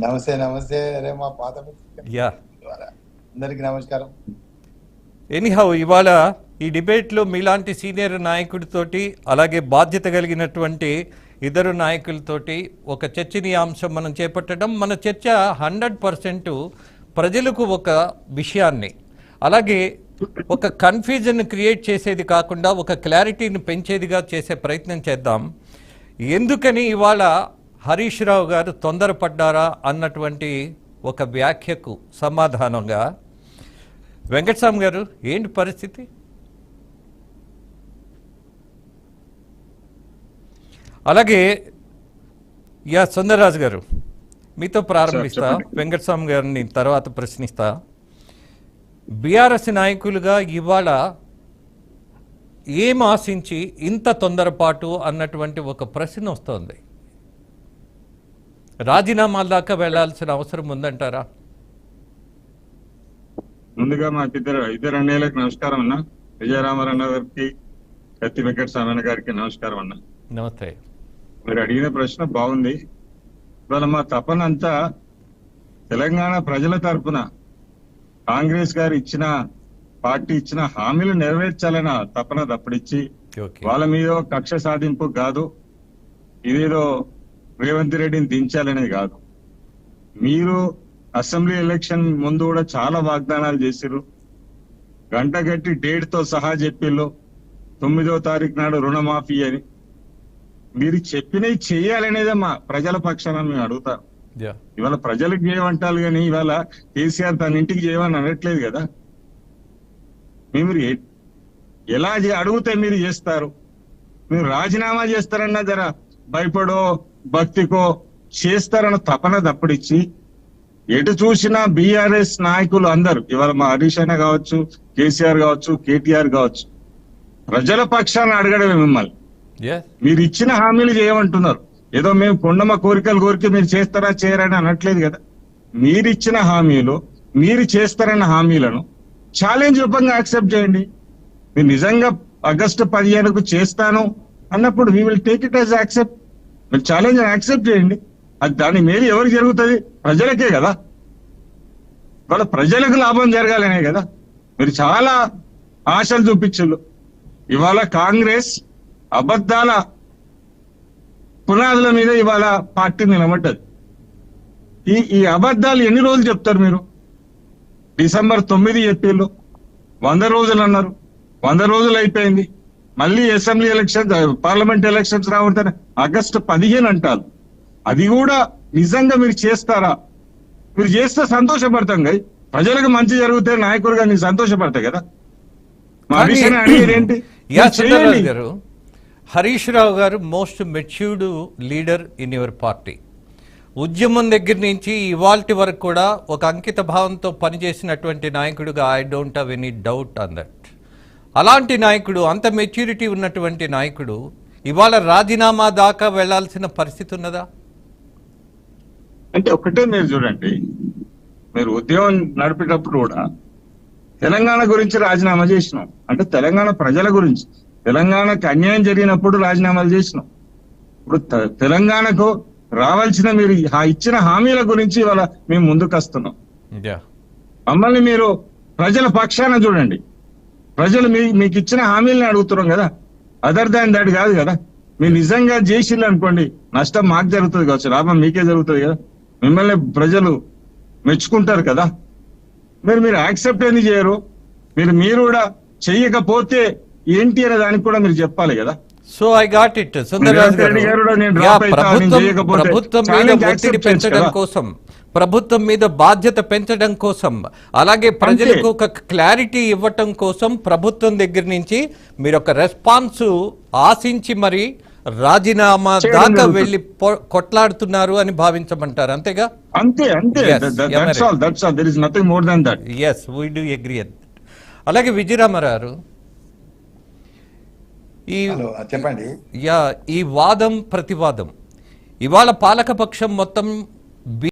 నమస్తే నమస్తే. అరే మా పాత యా ద్వారా అందరికి నమస్కారం. ఎనీహౌ ఇవాళ ఈ డిబేట్లో మీలాంటి సీనియర్ నాయకుడితోటి అలాగే బాధ్యత కలిగినటువంటి ఇద్దరు నాయకులతోటి ఒక చర్చనీయాంశం మనం చేపట్టడం, మన చర్చ 100% ప్రజలకు ఒక విషయాన్ని అలాగే ఒక కన్ఫ్యూజన్ క్రియేట్ చేసేది కాకుండా ఒక క్లారిటీని పెంచేదిగా చేసే ప్రయత్నం చేద్దాం. ఎందుకని ఇవాళ హరీష్ రావు గారు తొందరపడ్డారా అన్నటువంటి ఒక వ్యాఖ్యకు సమాధానంగా వెంకటస్వామి గారు ఏంటి పరిస్థితి? అలాగే సుందరరాజు గారు మీతో ప్రారంభిస్తా, వెంకటస్వామి గారిని తర్వాత ప్రశ్నిస్తా. బీఆర్ఎస్ నాయకులుగా ఇవాళ ఏం ఆశించి ఇంత తొందరపాటు అన్నటువంటి ఒక ప్రశ్న వస్తోంది. రాజీనామాల దాకా వెళ్లాల్సిన అవసరం ఉందంటారా? ముందుగా ఇద్దరు అన్నయ్యలకు నమస్కారం అన్న. విజయరామారాయణ గారికి, కత్తి వెంకటస్వామి గారికి నమస్కారం అన్న. నమస్తే. మీరు అడిగిన ప్రశ్న బాగుంది. ఇవాళ మా తపన అంతా తెలంగాణ ప్రజల తరపున కాంగ్రెస్ గారు పార్టీ ఇచ్చిన హామీలు నెరవేర్చాలన్న తపన తప్పడిచ్చి వాళ్ళ మీద కక్ష సాధింపు కాదు, ఇదేదో రేవంత్ రెడ్డిని దించాలనేది కాదు. మీరు అసెంబ్లీ ఎలక్షన్ ముందు కూడా చాలా వాగ్దానాలు చేసిర్రు. గంట గట్టి డేట్ తో సహా చెప్పిళ్ళు 9వ తారీఖు నాడు రుణమాఫీ అని. మీరు చెప్పినవి చెయ్యాలనేదే మా ప్రజల పక్షాన మేము అడుగుతాం. ఇవాళ ప్రజలకు చేయమంటారు కానీ ఇవాళ కేసీఆర్ తన ఇంటికి చేయమని అనట్లేదు కదా. మీరు ఎలా అడిగితే మీరు చేస్తారు? మీరు రాజీనామా చేస్తారన్నా జర భయపడో భక్తికో చేస్తారన్న తపన తప్పడిచ్చి ఎటు చూసినా బీఆర్ఎస్ నాయకులు అందరూ ఇవాళ మా హరీష్ అన్న కావచ్చు, కేసీఆర్ కావచ్చు, కేటీఆర్ కావచ్చు, ప్రజల పక్షాన్ని అడగడమే మిమ్మల్ని. మీరు ఇచ్చిన హామీలు చేయమంటున్నారు. ఏదో మేము కొండమ్మ కోరికలు కోరిక మీరు చేస్తారా చేయరని అనట్లేదు కదా. మీరు ఇచ్చిన హామీలు, మీరు చేస్తారన్న హామీలను ఛాలెంజ్ రూపంగా యాక్సెప్ట్ చేయండి. మీరు నిజంగా ఆగస్టు 15కు చేస్తాను అన్నప్పుడు we will take it as accept. మీరు ఛాలెంజ్ యాక్సెప్ట్ చేయండి. అది దాని మేలు ఎవరికి జరుగుతుంది? ప్రజలకే కదా. వాళ్ళ ప్రజలకు లాభం జరగాలనే కదా. మీరు చాలా ఆశలు చూపించు. ఇవాళ కాంగ్రెస్ అబద్ధాల పునాదుల మీద ఇవాళ పార్టీ నిలబడ్డది. ఈ అబద్ధాలు ఎన్ని రోజులు చెప్తారు మీరు? డిసెంబర్ 9 చెప్పిళ్ళు, 100 రోజులు అన్నారు, 100 రోజులు అయిపోయింది. మళ్ళీ అసెంబ్లీ ఎలక్షన్స్, పార్లమెంట్ ఎలక్షన్స్ రావడతానే ఆగస్టు 15 అంటారు. అది కూడా నిజంగా మీరు చేస్తారా? మీరు చేస్తే సంతోషపడతాం కదా. ప్రజలకు మంచి జరిగితే నాయకుడుగా నేను సంతోషపడతా కదా. మా విషయం అడిగేదేంటి? గారు, హరీష్ రావు గారు most matured leader in your party. ఉద్యమం దగ్గర నుంచి ఇవాల్టి వరకు కూడా ఒక అంకిత భావంతో పనిచేసినటువంటి నాయకుడుగా I don't have any doubt on that. అలాంటి నాయకుడు, అంత మెచ్యూరిటీ ఉన్నటువంటి నాయకుడు ఇవాళ రాజీనామా దాకా వెళ్లాల్సిన పరిస్థితి ఉన్నదా? అంటే ఒకటే మీరు చూడండి, మీరు ఉద్యమం నడిపేటప్పుడు కూడా తెలంగాణ గురించి రాజీనామా చేసినాం. అంటే తెలంగాణ ప్రజల గురించి, తెలంగాణకు అన్యాయం జరిగినప్పుడు రాజీనామాలు చేసినాం. ఇప్పుడు తెలంగాణకు రావాల్సిన మీరు ఇచ్చిన హామీల గురించి ఇవాళ మేము ముందుకు వస్తున్నాం. మమ్మల్ని మీరు ప్రజల పక్షాన చూడండి. ప్రజలు మీకు ఇచ్చిన హామీలని అడుగుతున్నాం కదా. అదర్ దాన్ దాట్ కాదు కదా. మీరు నిజంగా చేసిల్లు అనుకోండి, నష్టం మాకు జరుగుతుంది కావచ్చు, లాభం మీకే జరుగుతుంది కదా. మిమ్మల్ని ప్రజలు మెచ్చుకుంటారు కదా. మీరు యాక్సెప్ట్ ఎందుకు చేయరు? మీరు కూడా చెయ్యకపోతే ఏంటి అనే దానికి కూడా మీరు చెప్పాలి కదా. So I got it. Sundara Raju గారు, ప్రభుత్వం మీద ఒత్తిడి పెంచడం కోసం, ప్రభుత్వం మీద బాధ్యత పెంచడం కోసం, అలాగే ప్రజలకు ఒక క్లారిటీ ఇవ్వటం కోసం ప్రభుత్వం దగ్గర నుంచి మీరు ఒక రెస్పాన్స్ ఆశించి మరి రాజీనామా దాకా వెళ్లి కొట్లాడుతున్నారు అని భావించమంటారు, అంతేగా? అంతే. yes, we do agree. అలాగే విజయరామారావు, చెప్పండి. ఈ వాదం ప్రతివాదం ఇవాళ పాలకపక్షం మొత్తం